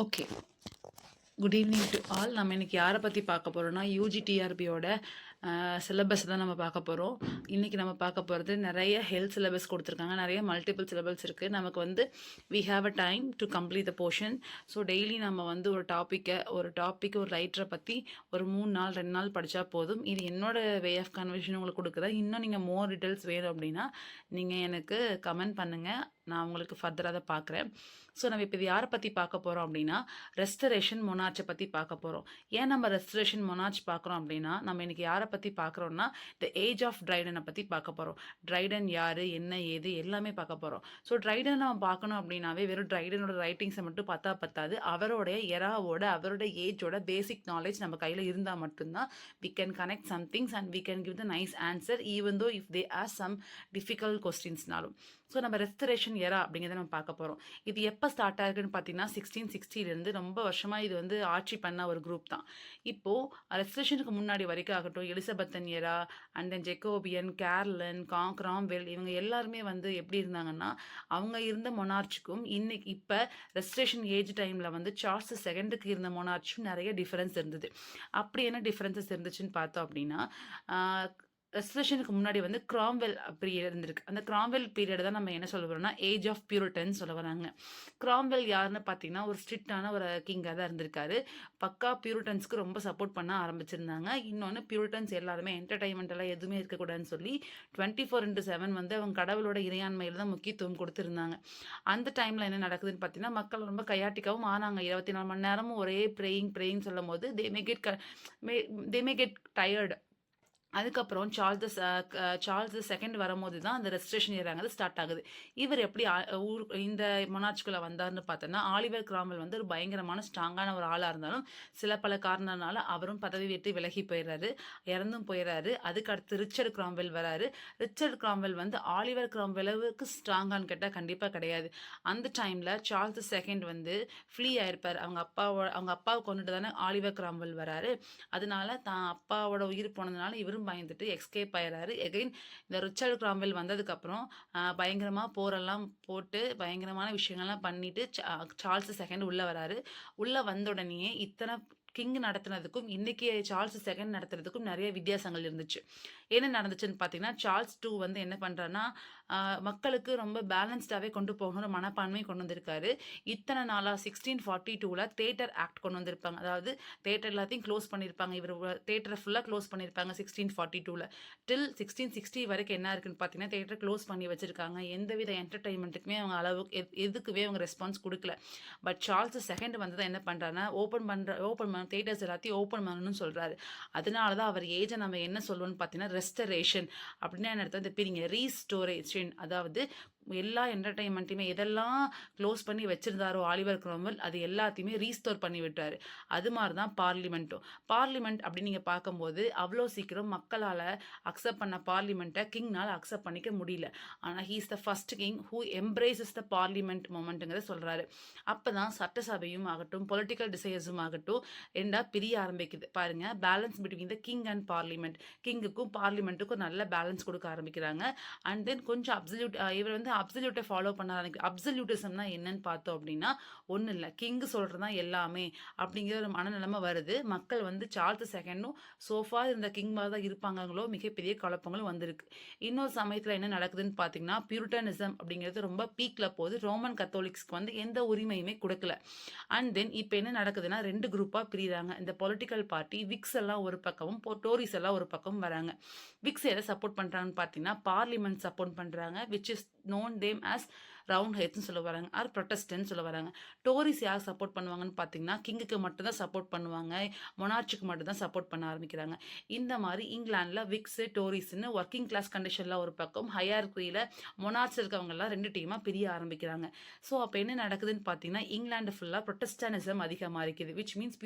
Okay. Good evening to all. நம்ம இன்னைக்கு யாரை பற்றி பார்க்க போகிறோம்னா யூஜிடிஆர்பியோட சிலபஸ் தான் நம்ம பார்க்க போகிறோம். இன்றைக்கி நம்ம பார்க்க போகிறது நிறைய ஹெல்த் சிலபஸ் கொடுத்துருக்காங்க, நிறைய மல்டிபிள் சிலபஸ் இருக்குது. நமக்கு வந்து we have a time to complete the portion. So daily நம்ம வந்து ஒரு டாப்பிக்கை ஒரு ரைட்டரை பற்றி ஒரு 3 நாள் 2 நாள் படித்தா போதும். இது என்னோட வே ஆஃப் கன்வர்ஷன் உங்களுக்கு கொடுக்குறேன். இன்னும் நீங்கள் மோர் டீட்டெயில்ஸ் வேணும் அப்படின்னா நீங்கள் எனக்கு கமெண்ட் பண்ணுங்கள், நான் உங்களுக்கு ஃபர்தராக அதை பார்க்குறேன். ஸோ நம்ம இப்போ இது யாரை பற்றி பார்க்க போகிறோம் அப்படின்னா ரெஸ்டரேஷன் மொனார்ச்சை பற்றி பார்க்க போகிறோம். ஏன் நம்ம ரெஸ்டரேஷன் மொனார்ச் பார்க்குறோம் அப்படின்னா நம்ம இன்றைக்கி யாரை பற்றி பார்க்குறோன்னா த ஏஜ் ஆஃப் ட்ரைடனை பற்றி பார்க்க போகிறோம். ட்ரைடன் யார், என்ன ஏது எல்லாமே பார்க்க போகிறோம். ஸோ ட்ரைடன் நம்ம பார்க்கணும் அப்படின்னாவே வெறும் ட்ரைடனோட ரைட்டிங்ஸை மட்டும் பார்த்தா பத்தாது. அவருடைய எராவோட அவரோட ஏஜோட பேசிக் நாலேஜ் நம்ம கையில் இருந்தால் மட்டும்தான் we can connect some things and we can give the nice answer even though if they ask some difficult questions-னாலும். ஸோ நம்ம ரெஸ்டரேஷன் எரா அப்படிங்கிறத நம்ம பார்க்க போகிறோம். இது எப்போ ஸ்டார்ட் ஆகுதுன்னு பார்த்தீங்கன்னா 1660 ரொம்ப வருஷமாக இது வந்து ஆட்சி பண்ண ஒரு குரூப் தான். இப்போது ரெஸ்டரேஷனுக்கு முன்னாடி வரைக்கும் ஆகட்டும், Elizabethan எரா and then Jacobian, கேர்லன், Cromwell, இவங்க எல்லாருமே வந்து எப்படி இருந்தாங்கன்னா அவங்க இருந்த மொனார்ச்சுக்கும் இன்னைக்கு இப்போ ரெஸ்டரேஷன் ஏஜ் டைமில் வந்து சார்ல்ஸ் செகண்டுக்கு இருந்த மொனார்ச்சும் நிறைய டிஃப்ரென்ஸ் இருந்தது. அப்படி என்ன டிஃப்ரென்சஸ் இருந்துச்சுன்னு பார்த்தோம் அப்படின்னா ரெஸ்டரேஷனுக்கு முன்னாடி வந்து கிராம்வெல் பீரியட் இருந்திருக்கு. அந்த கிராம்வெல் பீரியட் தான் நம்ம என்ன சொல்ல வரோம்னா ஏஜ் ஆஃப் பியூரிட்டன்ஸ் சொல்ல வராங்க. கிராம்வெல் யாருன்னு பார்த்தீங்கன்னா ஒரு ஸ்ட்ரிக்டான ஒரு கிங்காக தான் இருந்திருக்காரு. பக்கா பியூரிட்டன்ஸ்க்கு ரொம்ப சப்போர்ட் பண்ண ஆரம்பிச்சிருந்தாங்க. இன்னொன்று பியூரிட்டன்ஸ் எல்லாருமே என்டர்டைன்மெண்ட் எல்லாம் எதுவுமே இருக்கக்கூடாதுன்னு சொல்லி 24/7 வந்து அவங்க கடவுளோட இறையாண்மையில் தான் முக்கியத்துவம் கொடுத்துருந்தாங்க. அந்த டைமில் என்ன நடக்குதுன்னு பார்த்தீங்கன்னா மக்கள் ரொம்ப கையாட்டிக்காவும் ஆனாங்க. 24 மணி நேரமும் ஒரே ப்ரேயிங் சொல்லும் போது தே மே கெட் டயர்டு. அதுக்கப்புறம் சார்ல்ஸ் செகண்ட் வரும்போது தான் அந்த ரெஸ்ட்ரேஷன் ஏறாங்கிறது ஸ்டார்ட் ஆகுது. இவர் எப்படி இந்த மொனார்ச்சுக்குள்ளே வந்தார்னு பார்த்தோன்னா ஆலிவர் கிராம்வெல் வந்து ஒரு பயங்கரமான ஸ்ட்ராங்கான ஒரு ஆளாக இருந்தாலும் சில பல காரணனால அவரும் பதவி விட்டு விலகி போயிடுறாரு, இறந்தும் போயிடுறாரு. அதுக்கு அடுத்து ரிச்சர்ட் கிராம்வெல் வராரு. ரிச்சர்ட் கிராம்வெல் வந்து ஆலிவர் கிராம்வெலுக்கு ஸ்ட்ராங்கான்னு கேட்டால் கண்டிப்பாக கிடையாது. அந்த டைமில் சார்ல்ஸ் செகண்ட் வந்து ஃப்ளீ ஆயிருப்பார். அவங்க அப்பாவை கொண்டுட்டு தானே ஆலிவர் கிராம்வெல் வராரு. அதனால தான் அப்பாவோட உயிர் போனதுனால இவரும் பயந்துட்டு எஸ்கேப் ஆயிடுறாரு. எகைன் இந்த ரிச்சர்ட் கிராம்வெல் வந்ததுக்கப்புறம் பயங்கரமாக போரெல்லாம் போட்டு பயங்கரமான விஷயங்கள்லாம் பண்ணிட்டு சார்ல்ஸ் செகண்ட் உள்ளே வராரு. உள்ளே வந்த உடனே இத்தனை கிங் நடத்துனதுக்கும் இன்றைக்கி சார்ல்ஸ் செகண்ட் நடத்துறதுக்கும் நிறைய வித்தியாசங்கள் இருந்துச்சு. என்ன நடந்துச்சுன்னு பார்த்தீங்கன்னா சார்ல்ஸ் 2 வந்து என்ன பண்ணுறான்னா மக்களுக்கு ரொம்ப பேலன்ஸ்டாகவே கொண்டு போகணுன்ற மனப்பான்மை கொண்டு வந்திருக்காரு. இத்தனை நாளாக 1642 தேட்டர் ஆக்ட் கொண்டு வந்திருப்பாங்க. அதாவது தேட்டர் எல்லாத்தையும் க்ளோஸ் பண்ணியிருப்பாங்க. இவர் தேட்டரை ஃபுல்லாக க்ளோஸ் பண்ணியிருப்பாங்க 1642 டில் 1660 வரைக்கும் என்ன இருக்குன்னு பார்த்தீங்கன்னா தேட்டரை க்ளோஸ் பண்ணி வச்சுருக்காங்க. எந்தவித என்டர்டைன்மெண்ட்டுக்குமே அவங்க அளவுக்கு எதுக்குமே அவங்க ரெஸ்பான்ஸ் கொடுக்கல. பட் சார்ல்ஸ் செகண்ட் வந்து தான் என்ன பண்ணுறாங்கன்னா ஓப்பன் தேட்டர்ஸ் எல்லாத்தையும் ஓப்பன் பண்ணணும்னு சொல்கிறாரு. அதனால தான் அவர் ஏஜை நம்ம என்ன சொல்லுவோம்னு பார்த்தீங்கன்னா ரெஸ்டரேஷன் அப்படின்னு என்ன அர்த்தம், இந்த பிரிங்க ரீஸ்டோரேஷன், அதாவது எல்லா என்டர்டைன்மெண்ட்டையுமே எதெல்லாம் க்ளோஸ் பண்ணி வச்சிருந்தாரோ ஆலிவர் கிராம்வெல் அது எல்லாத்தையுமே ரீஸ்டோர் பண்ணி விட்டார். அது மாதிரி தான் பார்லிமெண்ட் அப்படின்னு நீங்கள் பார்க்கும்போது அவ்வளோ சீக்கிரம் மக்களால் அக்செப்ட் பண்ண பார்லிமெண்ட்டை கிங்னால் அக்செப்ட் பண்ணிக்க முடியல. ஆனால் he is the first king who embraces the parliament மொமெண்ட்டுங்கிறத சொல்கிறாரு. அப்போ தான் சட்டசபையும் ஆகட்டும் பொலிட்டிக்கல் டிசைர்ஸும் ஆகட்டும் ரெண்டா பிரிய ஆரம்பிக்குது. பாருங்க, balance between the king and parliament. கிங்குக்கும் பார்லிமெண்ட்டுக்கும் நல்ல பேலன்ஸ் கொடுக்க ஆரம்பிக்கிறாங்க. அண்ட் தென் கொஞ்சம் இவர் வந்து அப்சல்யூட்டை ஃபாலோ பண்ண ஆரம்பிக்கும். அப்சல்யூட்டிசம்னா என்னன்னு பார்த்தோம் அப்படின்னா ஒன்றும் இல்லை, கிங் சொல்கிறது தான் எல்லாமே அப்படிங்கிற ஒரு மனநிலைமை வருது. மக்கள் வந்து சார்ல்ஸ் செகண்டும் சோஃபா இந்த கிங் மாதிரி தான் இருப்பாங்களோ மிகப்பெரிய குழப்பங்களும் வந்திருக்கு. இன்னொரு சமயத்தில் என்ன நடக்குதுன்னு பார்த்தீங்கன்னா பியூரிட்டனிசம் அப்படிங்கிறது ரொம்ப பீக்கில் போகுது. ரோமன் கத்தோலிக்ஸ்க்கு வந்து எந்த உரிமையுமே கொடுக்கல. அண்ட் தென் இப்போ என்ன நடக்குதுன்னா 2 குரூப்பாக பிரிகிறாங்க. இந்த பொலிட்டிக்கல் பார்ட்டி விக்ஸ் எல்லாம் ஒரு பக்கமும் டோரிஸ் எல்லாம் ஒரு பக்கம் வராங்க. விக்ஸ் எதை சப்போர்ட் பண்ணுறாங்கன்னு பார்த்தீங்கன்னா பார்லிமெண்ட் சப்போர்ட் பண்ணுறாங்க, which is known them as round ஹெட்ஸ்னு சொல்ல வராங்க, ஆர் ப்ரொட்டஸ்டன்ட் சொல்ல வராங்க. டோரிஸ் யார் சப்போர்ட் பண்ணுவாங்கன்னு பார்த்தீங்கன்னா கிங்குக்கு மட்டும்தான் சப்போர்ட் பண்ணுவாங்க, மொனார்ச்சுக்கு மட்டும்தான் சப்போர்ட் பண்ண ஆரம்பிக்கிறாங்க. இந்த மாதிரி இங்கிலாண்டில் விக்ஸு டோரிஸ்ன்னு ஒர்க்கிங் கிளாஸ் கண்டிஷனில் ஒரு பக்கம், ஹையார்கியில் மொனார்ச் இருக்கவங்கெல்லாம் 2 டீமாக பிரிய ஆரம்பிக்கிறாங்க. ஸோ அப்போ என்ன நடக்குதுன்னு பார்த்தீங்கன்னா இங்கிலாந்து ஃபுல்லாக ப்ரொட்டஸ்டானிசம் அதிகமாக இருக்குது, விச் மீன்ஸ்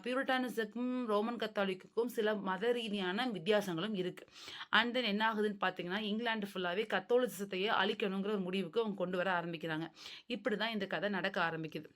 பியூரிட்டானிசமும் ரோமன் கத்தாலிக்குக்கும் சில மத ரீதியான வித்தியாசங்களும் இருக்குது. அண்ட் தென் என்ன ஆகுதுன்னு பார்த்தீங்கன்னா இங்கிலாந்து ஃபுல்லாகவே கத்தோலிசத்தையே அழிக்கணுங்கிற ஒரு முடிவுக்கு அவங்க கொண்டு வர ஆரம்பிக்கிறாங்க. இப்படி தான் இந்த கதை நடக்க ஆரம்பிக்குது.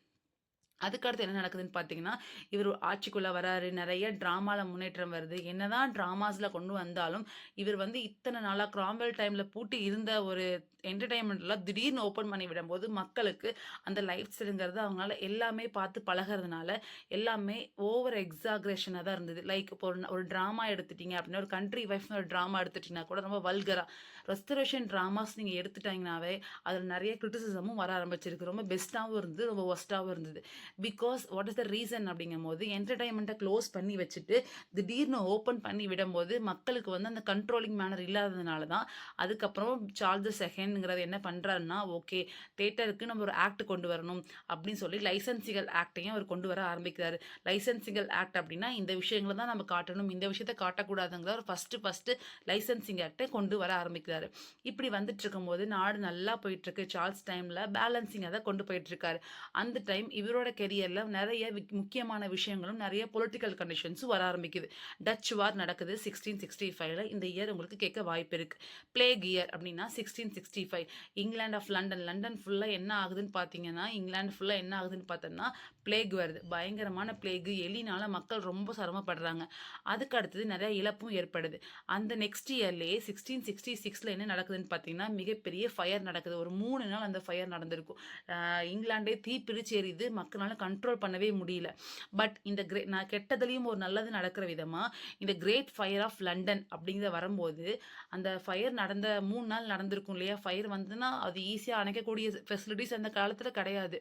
அதுக்கடுத்து என்ன நடக்குதுன்னு பார்த்தீங்கன்னா, இவரு ஆட்சிக்குள்ள வராரு. நெறைய ட்ராமால முன்னேற்றம் வருது. என்னதான் ட்ராமாஸ்ல கொண்டு வந்தாலும், இவர் வந்து இத்தன நாளா கிராம்வெல் டைம்ல பூட்டி இருந்த ஒரு என்டர்டெயின்மெண்ட்லாம் திடீர்னு ஓப்பன் பண்ணி விடும்போது, மக்களுக்கு அந்த லைஃப் ஸ்டைல்ங்கிறது அவங்களால எல்லாமே பார்த்து பழகுறதுனால, எல்லாமே ஓவர் எக்ஸாகரேஷனா தான் இருந்தது. லைக் இப்போ ஒரு ட்ராமா எடுத்துட்டீங்க அப்டின்னா, ஒரு கண்ட்ரி வைஃப்னு ஒரு ட்ராமா எடுத்துட்டீங்கன்னா கூட ரொம்ப வல்கரா, ரெஸ்டரேஷன் ட்ராமாஸ் நீங்க எடுத்துட்டீங்கனாவே, அதில நெறைய கிரிட்டிசிசமும் வர ஆரம்பிச்சிருக்கு. ரொம்ப பெஸ்ட்டாவும் இருந்தது, ரொம்ப வொர்ஸ்ட்டாவும் இருந்தது. Because what is the reason அப்படிங்கும்போது என்டர்டைன்மெண்ட்டை க்ளோஸ் பண்ணி வச்சுட்டு திடீர்னு ஓப்பன் பண்ணி விடும்போது மக்களுக்கு வந்து அந்த கண்ட்ரோலிங் மேனர் இல்லாததுனால தான் அதுக்கப்புறம் சார்ல்ஸ் செகண்ட்ங்கிறது என்ன பண்ணுறாருன்னா ஓகே தேட்டருக்கு நம்ம ஒரு ஆக்ட் கொண்டு வரணும் அப்படின்னு சொல்லி லைசன்சிகள் ஆக்டையும் அவர் கொண்டு வர ஆரம்பிக்கிறாரு. லைசன்சிங்கல் ஆக்ட் அப்படின்னா இந்த விஷயங்களை தான் நம்ம காட்டணும், இந்த விஷயத்த காட்டக்கூடாதுங்கிற ஒரு ஃபஸ்ட்டு லைசன்சிங் ஆக்டை கொண்டு வர ஆரம்பிக்கிறாரு. இப்படி வந்துட்டு இருக்கும்போது நாடு நல்லா போயிட்டு இருக்கு. சார்ல்ஸ் டைமில் பேலன்சிங் அதை கொண்டு போயிட்டு இருக்காரு. அந்த டைம் இவரோட கெரியர்ல நிறைய முக்கியமான விஷயங்களும் நிறைய பொலிட்டிக்கல் கண்டிஷன்ஸும் வர ஆரம்பிக்குது. டச் வார் நடக்குது 1665ல. இந்த இயர் உங்களுக்கு கேட்க வாய்ப்பு இருக்கு. பிளேக் இயர் அப்படின்னா 1665 இங்கிலாந்து ஆஃப் லண்டன். லண்டன் ஃபுல்லா என்ன ஆகுதுன்னு பார்த்தீங்கன்னா, இங்கிலாந்து ஃபுல்லா என்ன ஆகுதுன்னு பார்த்தோம்னா பிளேக் வருது. பயங்கரமான பிளேக், எலினால மக்கள் ரொம்ப சிரமப்படுறாங்க. அதுக்கு அடுத்தது நிறைய இழப்பும் ஏற்படுது. அந்த நெக்ஸ்ட் இயர்லேயே 1666ல என்ன நடக்குதுன்னு பார்த்தீங்கன்னா, மிகப்பெரிய ஃபயர் நடக்குது. ஒரு 3 நாள் அந்த ஃபயர் நடந்திருக்கும். இங்கிலாண்டே தீ பிரிச்சு எரியுது. மக்களால கண்ட்ரோல் பண்ணவே முடியல. பட் இந்த நான் கெட்டதுலயும் ஒரு நல்லது நடக்கிற விதமா இந்த கிரேட் ஃபயர் ஆஃப் லண்டன் அப்படிங்கிற வரும்போது, அந்த ஃபயர் நடந்த 3 நாள் நடந்திருக்கும் இல்லையா? ஃபயர் வந்துன்னா அது ஈஸியா அணைக்கக்கூடிய ஃபெசிலிட்டிஸ் அந்த காலத்துல கிடையாது.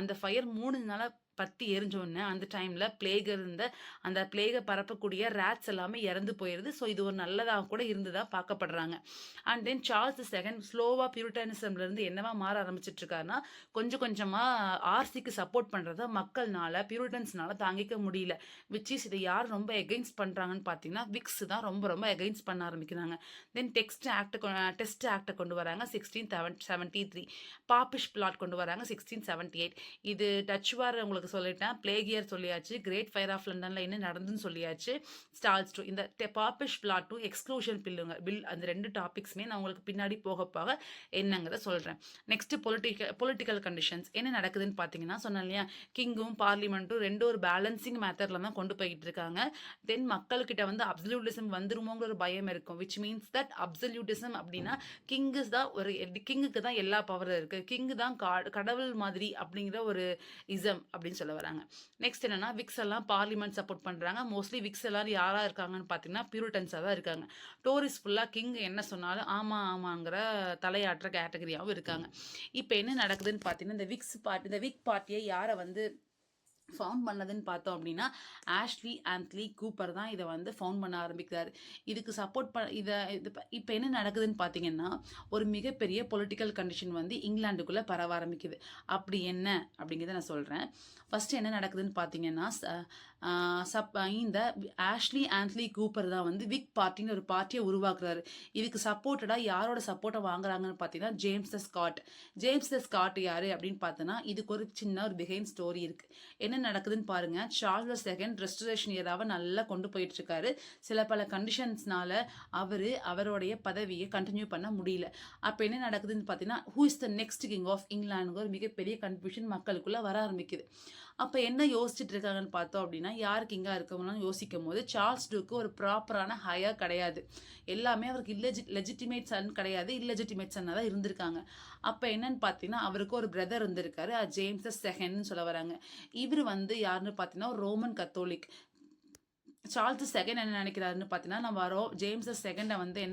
அந்த ஃபயர் 3 நாளா பத்தி எரிஞ்சோடனே அந்த டைம்ல பிளேக் இருந்த அந்த பிளேகை பரப்பக்கூடிய ரேட்ஸ் எல்லாமே இறந்து போயிருது. ஸோ இது ஒரு நல்லதாக கூட இருந்ததா பார்க்கப்படுறாங்க. அண்ட் தென் சார்ல்ஸ் செகண்ட் ஸ்லோவா பியூரிட்டனிசம்ல இருந்து என்னவா மாற ஆரம்பிச்சிட்டு இருக்காருன்னா, கொஞ்சம் கொஞ்சமா ஆர்சிக்கு சப்போர்ட் பண்றத மக்கள்னால பியூரிட்டன்ஸ்னால தாங்கிக்க முடியல. விச் இஸ் இதை யார் ரொம்ப எகெயின்ஸ்ட் பண்றாங்கன்னு பார்த்தீங்கன்னா, விக்ஸ் தான் ரொம்ப ரொம்ப எகெயின்ஸ்ட் பண்ண ஆரம்பிக்கிறாங்க. தென் டெஸ்ட் ஆக்டை கொண்டு வராங்க 1673. பாப்பிஷ் பிளாட் கொண்டு வராங்க 1678. இது டச் வார் உங்களுக்கு சொல்லிட்டேன். பிளேக் இயர் சொல்லியாச்சு. கிரேட் ஃபயர் ஆஃப் லண்டன்ல என்ன நடந்துன்னு சொல்லியாச்சு. ஸ்டார்ஸ் டூ இந்த பாப்பிஷ் பிளாட்டும் எக்ஸ்க்ளூஷன் பில் அந்த 2 டாபிக்ஸ்மே நான் உங்களுக்கு பின்னாடி போக போக என்னங்கிறத சொல்றேன். நெக்ஸ்ட் பொலிட்டிக்கல் கண்டிஷன்ஸ் என்ன நடக்குதுன்னு பார்த்தீங்கன்னா, சொன்னேன் இல்லையா, கிங்கும் பார்லிமெண்ட்டும் ரெண்டும் ஒரு பேலன்சிங் மெத்தட்ல தான் கொண்டு போயிட்டு இருக்காங்க. தென் மக்கள்கிட்ட வந்து அப்சல்யூட்டிசம் வந்துருமோங்கிற ஒரு பயம் இருக்கும். விச் மீன்ஸ் தட் அப்சல்யூட்டிசம் அப்படின்னா கிங்குக்கு தான் எல்லா பவரும் இருக்கு, கிங்கு தான் கடவுள் மாதிரி அப்படிங்கிற ஒரு இசம் அப்படின்னு சொல்ல வராங்க. நெக்ஸ்ட் என்னன்னா, விக்ஸ் எல்லாம் பார்லிமெண்ட் சப்போர்ட் பண்றாங்க. மோஸ்ட்லி விக்ஸ் எல்லாரும் யாரா இருக்காங்கன்னு பார்த்தீங்கன்னா பியூரிட்டன்ஸாக தான் இருக்காங்க. டோரிஸ் ஃபுல்லாக கிங் என்ன சொன்னாலும் ஆமா ஆமாங்கிற தலையாட்டுற கேட்டகரியாகவும் இருக்காங்க. இப்போ என்ன நடக்குதுன்னு பார்த்தீங்கன்னா, இந்த விக் பார்ட்டியை யாரை வந்து ஃபவுண்ட் பண்ணதுன்னு பார்த்தோம் அப்படின்னா, ஆஷ்லி ஆந்த்லி கூப்பர் தான் இதை வந்து ஃபவுண்ட் பண்ண ஆரம்பிக்கிறாரு. இதுக்கு சப்போர்ட் இப்போ என்ன நடக்குதுன்னு பார்த்தீங்கன்னா, ஒரு மிகப்பெரிய பொலிட்டிக்கல் கண்டிஷன் வந்து இங்கிலாந்துக்குள்ளே பரவ ஆரம்பிக்குது. அப்படி என்ன அப்படிங்கிறத நான் சொல்கிறேன். ஃபர்ஸ்ட் என்ன நடக்குதுன்னு பார்த்தீங்கன்னா, இந்த ஆஷ்லி ஆந்த்லி கூப்பர் தான் வந்து விக் பார்ட்டின்னு ஒரு பார்ட்டியை உருவாக்குறாரு. இதுக்கு சப்போர்ட்டடாக யாரோட சப்போர்ட்டை வாங்குறாங்கன்னு பார்த்தீங்கன்னா, ஜேம்ஸ் த ஸ்காட். ஜேம்ஸ் த ஸ்காட் யாரு அப்படின்னு பார்த்தோன்னா, இதுக்கு ஒரு சின்ன ஒரு பிஹைண்ட் ஸ்டோரி இருக்கு. என்ன நடக்குதுன்னு பாருங்க. சார்ல்ஸ் செகண்ட் ரெஸ்டரேஷன் இயராவை நல்லா கொண்டு போயிட்டு இருக்காரு. சில பல கண்டிஷன்ஸ்னால அவருடைய பதவியை கண்டினியூ பண்ண முடியல. அப்ப என்ன நடக்குதுன்னு பார்த்தீங்கன்னா, who is the next king of England ஒரு மிகப்பெரிய கன்ஃபியூஷன் மக்களுக்குள்ள வர ஆரம்பிக்குது. அப்ப என்ன யோசிச்சுட்டு இருக்காங்கன்னு பார்த்தோம் அப்படின்னா, யார் கிங்கா இருக்கணும்னு யோசிக்கும் போது சார்ல்ஸ் டூக்கு ஒரு ப்ராப்பரான ஹையர் கிடையாது. எல்லாமே அவருக்கு லெஜிட்டிமேட் சன் கிடையாது, இல்லெஜிட்டிமேட் சன்னா தான் இருந்திருக்காங்க. அப்ப என்னன்னு பார்த்தீங்கன்னா, அவருக்கு ஒரு பிரதர் இருந்திருக்காரு, ஜேம்ஸ் செகண்ட்னு சொல்ல வராங்க. இவர் வந்து யாருன்னு பார்த்தீங்கன்னா, ரோமன் கத்தோலிக். சார்ல்ஸ் செகண்ட் என்ன நினைக்கிறாருன்னு பார்த்தீங்கன்னா, ஜேம்ஸ் செகண்டை வந்து என்ன